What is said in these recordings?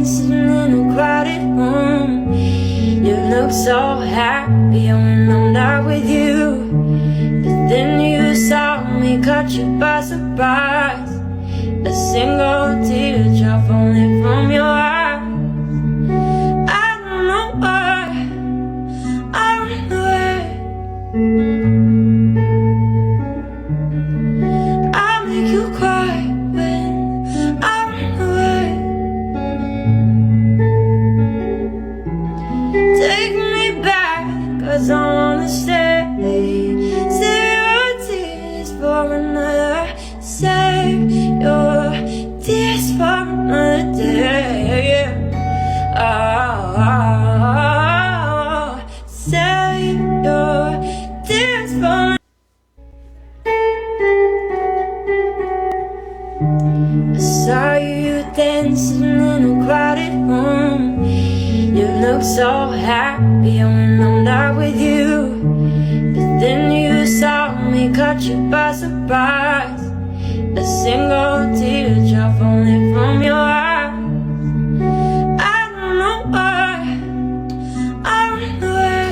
dancing in a crowded room. You look so happy when I'm not with you, but then you saw me, caught you by surprise. A single teardrop only from your eyes. I don't know why, I don't know why. I make you cry when I run away. Take me back, 'cause I wanna stay. Save your tears for another. Save your tears for another day. Oh, save your tears for. I saw you dancing in a crowded room. You look so happy when I'm not with you, but then you saw me, caught you by surprise. A single teardrop only from your eyes. I don't know why, I don't know why.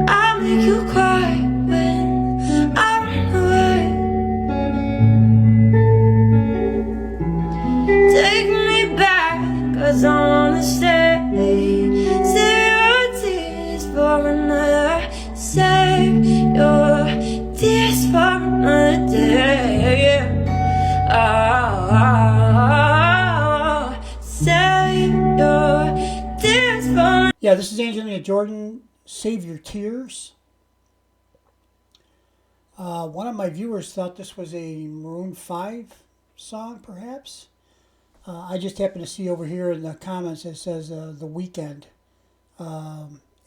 I make you cry when I run away. Take me back, 'cause I wanna stay. Save your tears for another. Save your tears for another day. Oh, save your tears for. Yeah, this is Angelina Jordan, Save Your Tears. One of my viewers thought this was a Maroon 5 song, perhaps. I just happened to see over here in the comments it says The Weeknd,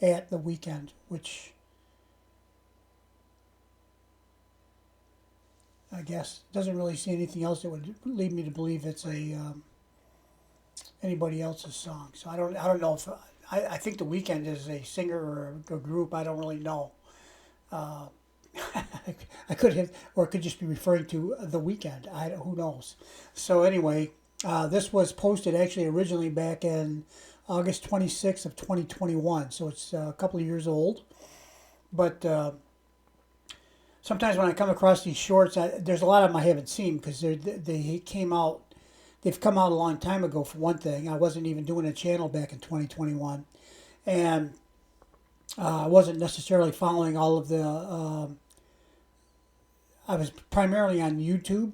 at The Weeknd, which I guess doesn't really see anything else that would lead me to believe it's a anybody else's song. So I don't know if I think The Weeknd is a singer or a group. I don't really know. I could have, or it could just be referring to The Weeknd. Who knows? So anyway, this was posted actually originally back in August 26th of 2021. So it's a couple of years old. But sometimes when I come across these shorts, there's a lot of them I haven't seen because they came out. They've come out a long time ago, for one thing. I wasn't even doing a channel back in 2021. And I wasn't necessarily following all of the... I was primarily on YouTube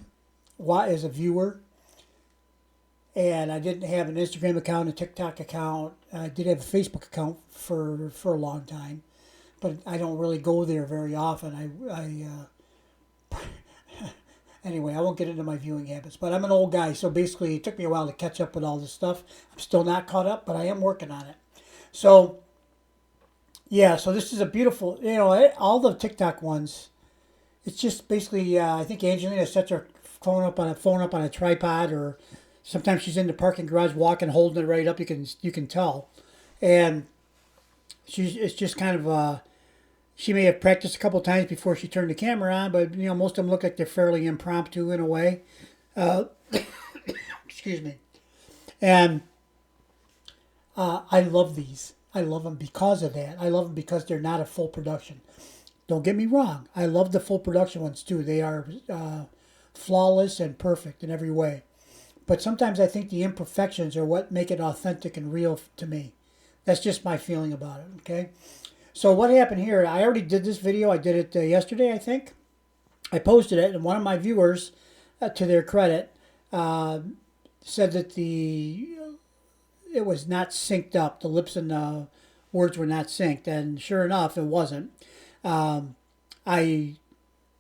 as a viewer. And I didn't have an Instagram account, a TikTok account. I did have a Facebook account for a long time. But I don't really go there very often. Anyway, I won't get into my viewing habits, but I'm an old guy, so basically it took me a while to catch up with all this stuff. I'm still not caught up, but I am working on it. So, yeah, so this is a beautiful, all the TikTok ones, it's just basically, I think Angelina sets her phone up on a tripod, or sometimes she's in the parking garage walking, holding it right up, you can tell. And it's just kind of she may have practiced a couple times before she turned the camera on, but most of them look like they're fairly impromptu in a way. Excuse me. And I love these. I love them because of that. I love them because they're not a full production. Don't get me wrong. I love the full production ones too. They are flawless and perfect in every way. But sometimes I think the imperfections are what make it authentic and real to me. That's just my feeling about it, okay? So what happened here, I already did this video. I did it yesterday, I think. I posted it, and one of my viewers, to their credit, said that it was not synced up. The lips and the words were not synced, and sure enough, it wasn't. I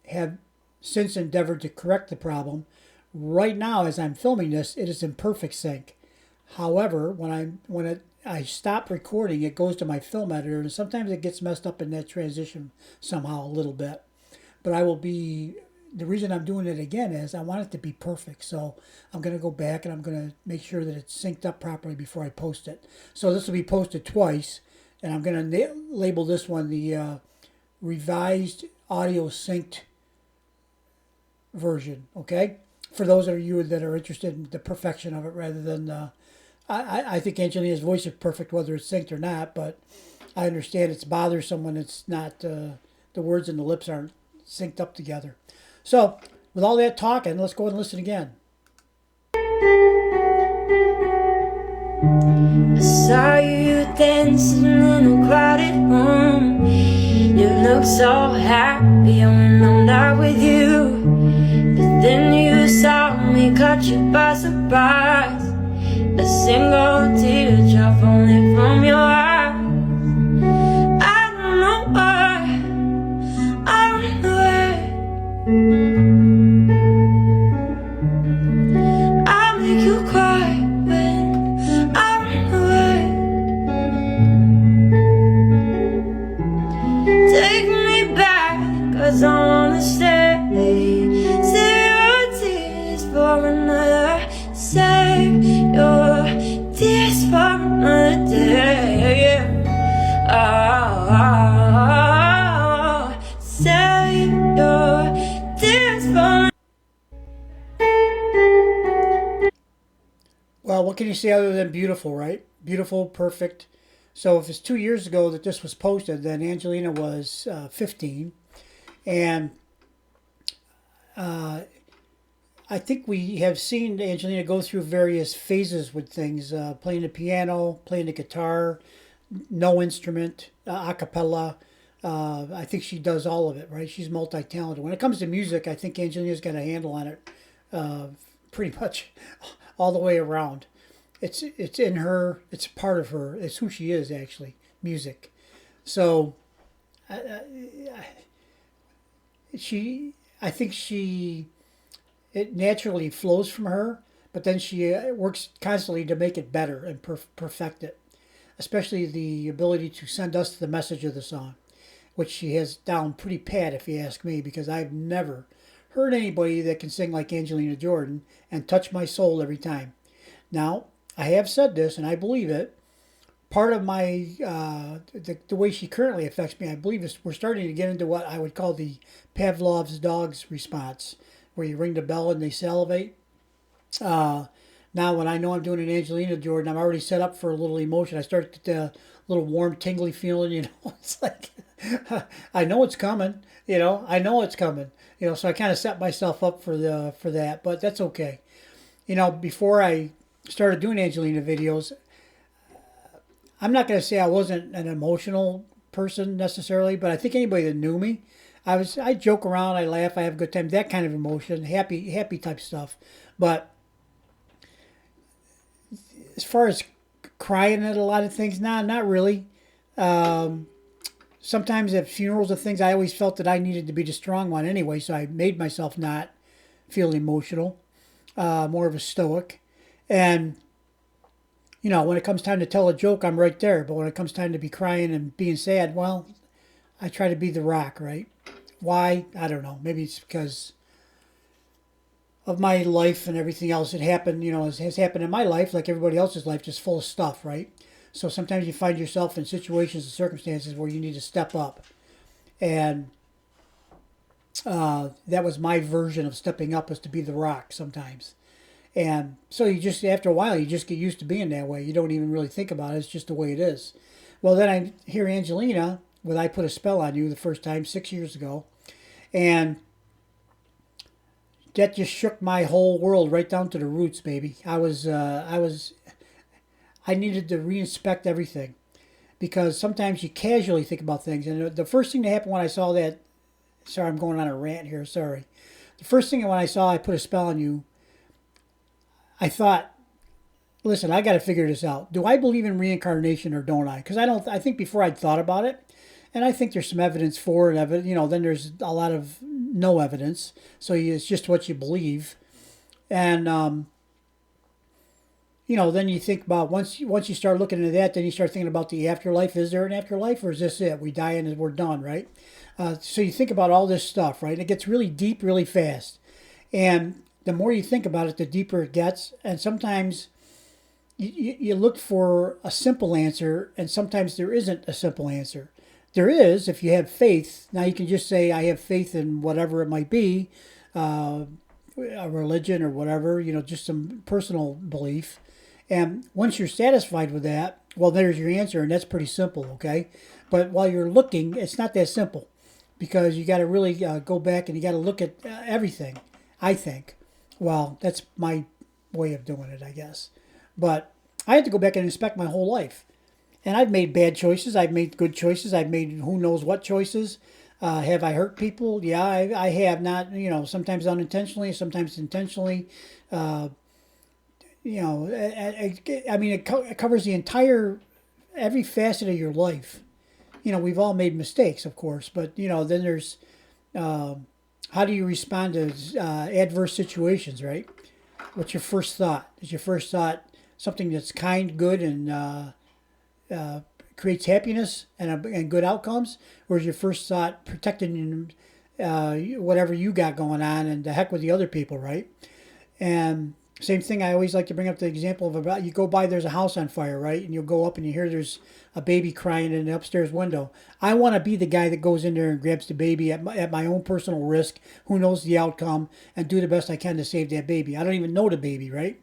have since endeavored to correct the problem. Right now, as I'm filming this, it is in perfect sync. However, when I stop recording, it goes to my film editor, and sometimes it gets messed up in that transition somehow a little bit. But the reason I'm doing it again is I want it to be perfect. So I'm going to go back and I'm going to make sure that it's synced up properly before I post it. So this will be posted twice, and I'm going to label this one the revised audio synced version, okay? for those of you that are interested in the perfection of it rather than I think Angelina's voice is perfect whether it's synced or not, but I understand it's bothersome when it's not the words and the lips aren't synced up together. So with all that talking, let's go and listen again. I saw you dancing in a crowded room. You look so happy when I'm not with you. But then you saw me, caught you by surprise. A single teardrop only from your eyes. I don't know why, I don't know why. I make you cry, but I don't know why. Take me back, 'cause I wanna stay. Save your tears for another. Save your tears for another day. Save your tears for. Well, what can you say other than beautiful, right? Beautiful, perfect. So if it's 2 years ago that this was posted, then Angelina was 15. And I think we have seen Angelina go through various phases with things, playing the piano, playing the guitar, no instrument, a cappella. I think she does all of it, right? She's multi-talented. When it comes to music, I think Angelina's got a handle on it pretty much all the way around. It's in her. It's part of her. It's who she is, actually, music. So I think it naturally flows from her, but then she works constantly to make it better and perfect it, especially the ability to send us the message of the song, which she has down pretty pat, if you ask me, because I've never heard anybody that can sing like Angelina Jordan and touch my soul every time. Now, I have said this, and I believe it. Part of my the way she currently affects me, I believe, is we're starting to get into what I would call the Pavlov's dog's response, where you ring the bell and they salivate. Now, when I know I'm doing an Angelina Jordan, I'm already set up for a little emotion. I start to get a little warm, tingly feeling. It's like I know it's coming. I know it's coming. So I kind of set myself up for that, but that's okay. Before I started doing Angelina videos, I'm not going to say I wasn't an emotional person necessarily, but I think anybody that knew me, I joke around, I laugh, I have a good time, that kind of emotion, happy type stuff. But as far as crying at a lot of things, nah, not really. Sometimes at funerals and things, I always felt that I needed to be the strong one anyway, so I made myself not feel emotional, more of a stoic. And when it comes time to tell a joke, I'm right there. But when it comes time to be crying and being sad, well, I try to be the rock, right? Why? I don't know. Maybe it's because of my life and everything else that happened, has happened in my life, like everybody else's life, just full of stuff, right? So sometimes you find yourself in situations and circumstances where you need to step up. And that was my version of stepping up, was to be the rock sometimes. And so after a while, you just get used to being that way. You don't even really think about it. It's just the way it is. Well, then I hear Angelina with I Put a Spell on You the first time 6 years ago. And that just shook my whole world right down to the roots, baby. I needed to reinspect everything, because sometimes you casually think about things. And the first thing that happened when I saw that, sorry, I'm going on a rant here, sorry. The first thing when I saw I Put a Spell on You, I thought, listen, I got to figure this out. Do I believe in reincarnation or don't I? Because I think before I'd thought about it, and I think there's some evidence for it, then there's a lot of no evidence. So it's just what you believe. And, then you think about, once you start looking into that, then you start thinking about the afterlife. Is there an afterlife, or is this it? We die and we're done, right? So you think about all this stuff, right? And it gets really deep really fast. And the more you think about it, the deeper it gets. And sometimes you look for a simple answer, and sometimes there isn't a simple answer. There is, if you have faith. Now you can just say, I have faith in whatever it might be, a religion or whatever, just some personal belief. And once you're satisfied with that, well, there's your answer, and that's pretty simple, okay? But while you're looking, it's not that simple because you got to really go back and you got to look at everything, I think. Well, that's my way of doing it, I guess. But I had to go back and inspect my whole life. And I've made bad choices. I've made good choices. I've made who knows what choices. Have I hurt people? Yeah, I have. Not, sometimes unintentionally, sometimes intentionally. Uh, I mean, it covers the every facet of your life. We've all made mistakes, of course, but, then there's how do you respond to adverse situations, right? What's your first thought? Is your first thought something that's kind, good, and creates happiness and good outcomes, or is your first thought protecting whatever you got going on and the heck with the other people, right? And same thing, I always like to bring up the example of about you go by, there's a house on fire, right? And you'll go up and you hear there's a baby crying in the upstairs window. I want to be the guy that goes in there and grabs the baby at my own personal risk, who knows the outcome, and do the best I can to save that baby. I don't even know the baby, right?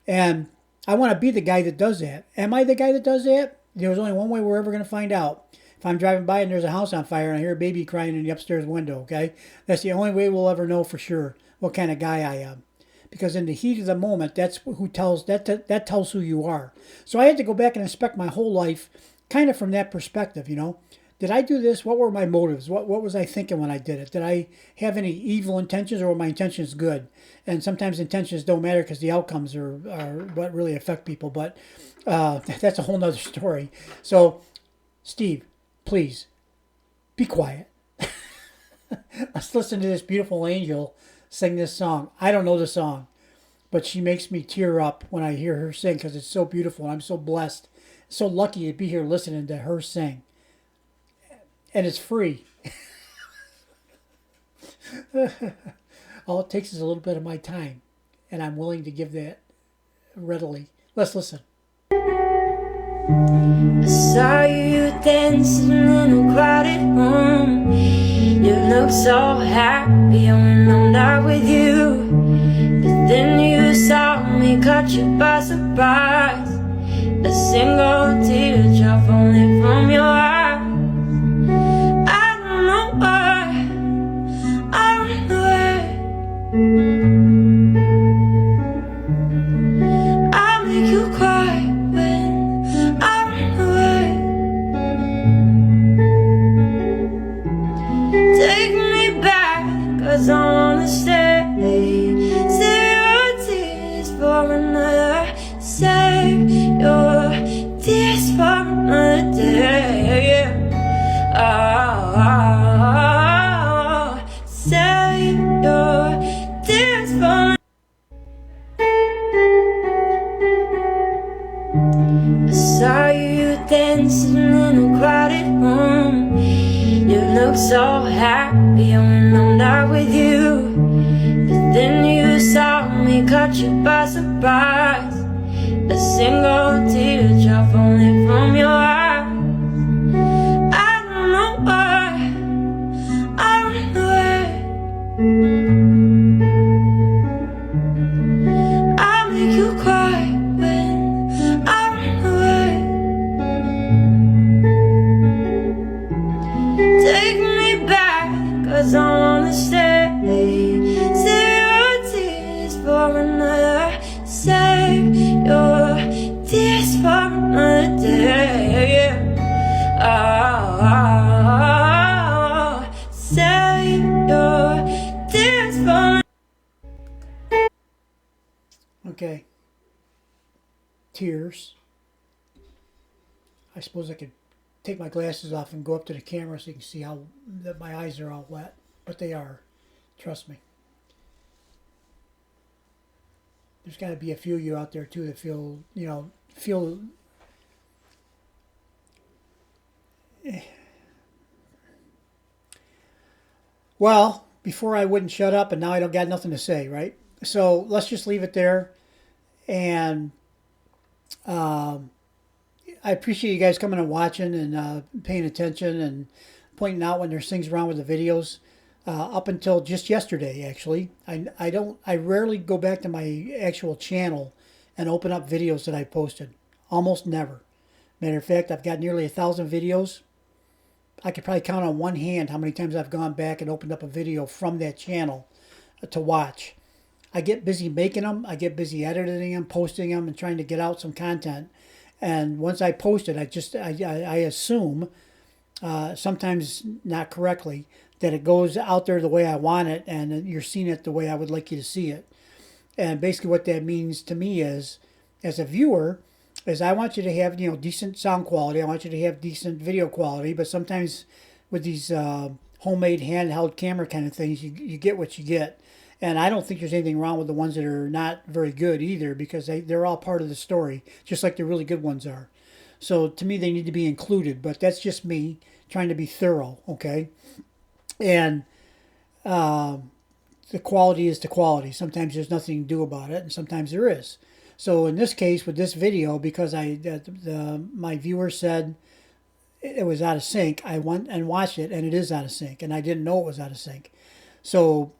And I want to be the guy that does that. Am I the guy that does that? There's only one way we're ever going to find out. If I'm driving by and there's a house on fire and I hear a baby crying in the upstairs window, okay? That's the only way we'll ever know for sure what kind of guy I am. Because in the heat of the moment, that tells who you are. So I had to go back and inspect my whole life kind of from that perspective, Did I do this? What were my motives? What was I thinking when I did it? Did I have any evil intentions, or were my intentions good? And sometimes intentions don't matter because the outcomes are what really affect people. But that's a whole nother story. So, Steve, please, be quiet. Let's listen to this beautiful angel sing this song. I don't know the song, but she makes me tear up when I hear her sing because it's so beautiful. And I'm so blessed, so lucky to be here listening to her sing. And it's free. All it takes is a little bit of my time, and I'm willing to give that readily. Let's listen. I saw you dancing in a crowded room. You look so happy when I'm not with you. But then you saw me, caught you by surprise. A single teardrop falling from your eye. I don't know why, I don't know why. I make you cry when I run away. Take me back, 'cause I wanna stay. Save your tears for another. Save your tears for another day. Oh, save your tears for. I saw you dancing in a crowded room. You look so happy when I'm not with you. But then you saw me, caught you by surprise. A single teardrop falling from your eye. I don't know why, I don't know why. I make you cry when I run away. Take me back, 'cause I wanna stay. Save your tears for another. Save your tears for another day. Oh, save your tears for. Okay. Tears. I suppose I could take my glasses off and go up to the camera so you can see how that my eyes are all wet. But they are. Trust me. There's got to be a few of you out there too that feel. Well, before I wouldn't shut up, and now I don't got nothing to say, right? So let's just leave it there. And I appreciate you guys coming and watching and paying attention and pointing out when there's things wrong with the videos. up until just yesterday, actually. I rarely go back to my actual channel and open up videos that I posted. Almost never. Matter of fact, I've got nearly 1,000 videos. I could probably count on one hand how many times I've gone back and opened up a video from that channel to watch. I get busy making them. I get busy editing them, posting them, and trying to get out some content. And once I post it, I assume, sometimes not correctly, that it goes out there the way I want it, and you're seeing it the way I would like you to see it. And basically, what that means to me is, as a viewer, is I want you to have decent sound quality. I want you to have decent video quality. But sometimes with these homemade handheld camera kind of things, you get what you get. And I don't think there's anything wrong with the ones that are not very good either, because they're all part of the story, just like the really good ones are. So to me, they need to be included. But that's just me trying to be thorough, okay? And the quality is the quality. Sometimes there's nothing to do about it, and sometimes there is. So in this case, with this video, because my viewer said it was out of sync, I went and watched it, and it is out of sync, and I didn't know it was out of sync. So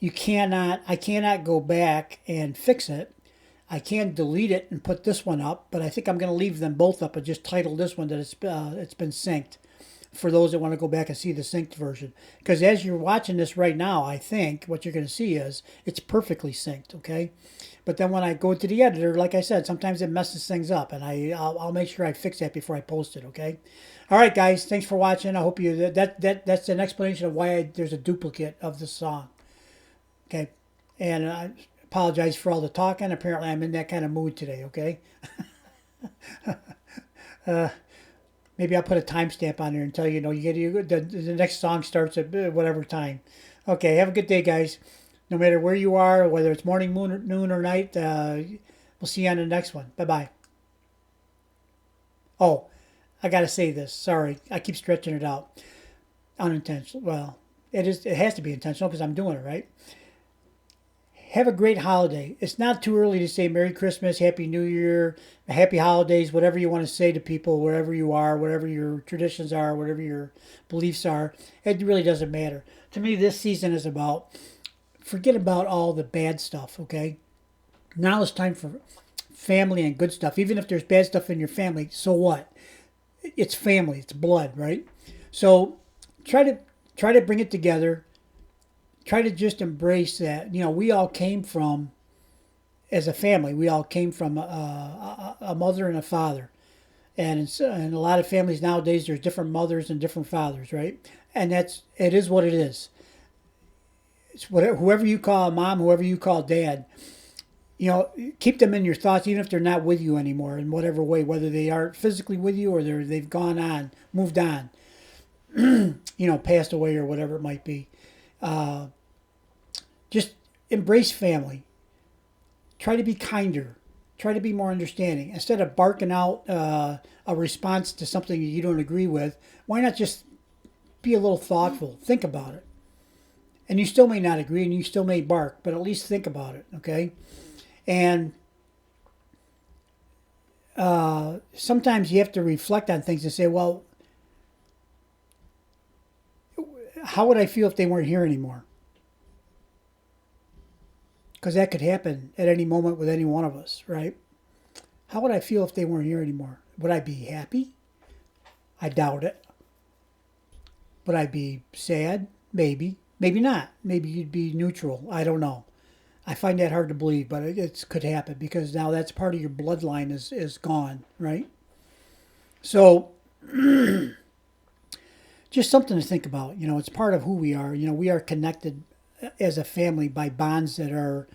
I cannot go back and fix it. I can delete it and put this one up, but I think I'm going to leave them both up and just title this one that it's been synced, for those that want to go back and see the synced version. Because as you're watching this right now, I think what you're going to see is it's perfectly synced, okay? But then when I go to the editor, like I said, sometimes it messes things up, and I'll make sure I fix that before I post it, okay? All right, guys, thanks for watching. I hope that's an explanation of why there's a duplicate of this song, okay? And I apologize for all the talking. Apparently, I'm in that kind of mood today, okay? Maybe I'll put a timestamp on there and tell you, the next song starts at whatever time. Okay, have a good day, guys. No matter where you are, whether it's morning, noon, or night, we'll see you on the next one. Bye-bye. Oh, I got to say this. Sorry, I keep stretching it out. Unintentional. Well, it has to be intentional because I'm doing it, right? Have a great holiday. It's not too early to say Merry Christmas, Happy New Year, Happy Holidays, whatever you want to say to people, wherever you are, whatever your traditions are, whatever your beliefs are. It really doesn't matter. To me, this season is about, forget about all the bad stuff, okay? Now it's time for family and good stuff. Even if there's bad stuff in your family, so what? It's family, it's blood, right? So try to bring it together. Try to just embrace that. We all came from, as a family, we all came from a mother and a father. And in a lot of families nowadays, there's different mothers and different fathers, right? And it is what it is. It's whoever you call mom, whoever you call dad, keep them in your thoughts, even if they're not with you anymore in whatever way, whether they are physically with you or they've gone on, moved on, passed away or whatever it might be. Just embrace family. Try to be kinder. Try to be more understanding. Instead of barking out a response to something you don't agree with, why not just be a little thoughtful? Think about it. And you still may not agree and you still may bark, but at least think about it, okay? And sometimes you have to reflect on things and say, well, how would I feel if they weren't here anymore? Because that could happen at any moment with any one of us, right? How would I feel if they weren't here anymore? Would I be happy? I doubt it. Would I be sad? Maybe. Maybe not. Maybe you'd be neutral. I don't know. I find that hard to believe, but it could happen because now that's part of your bloodline is gone, right? So just something to think about. It's part of who we are. We are connected as a family by bonds that are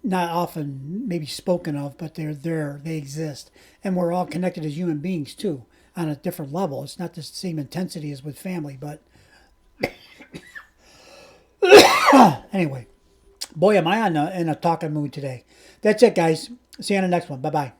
not often maybe spoken of, but they're there. They exist. And we're all connected as human beings, too, on a different level. It's not the same intensity as with family, but anyway, boy, am I in a talking mood today. That's it, guys. See you on the next one. Bye-bye.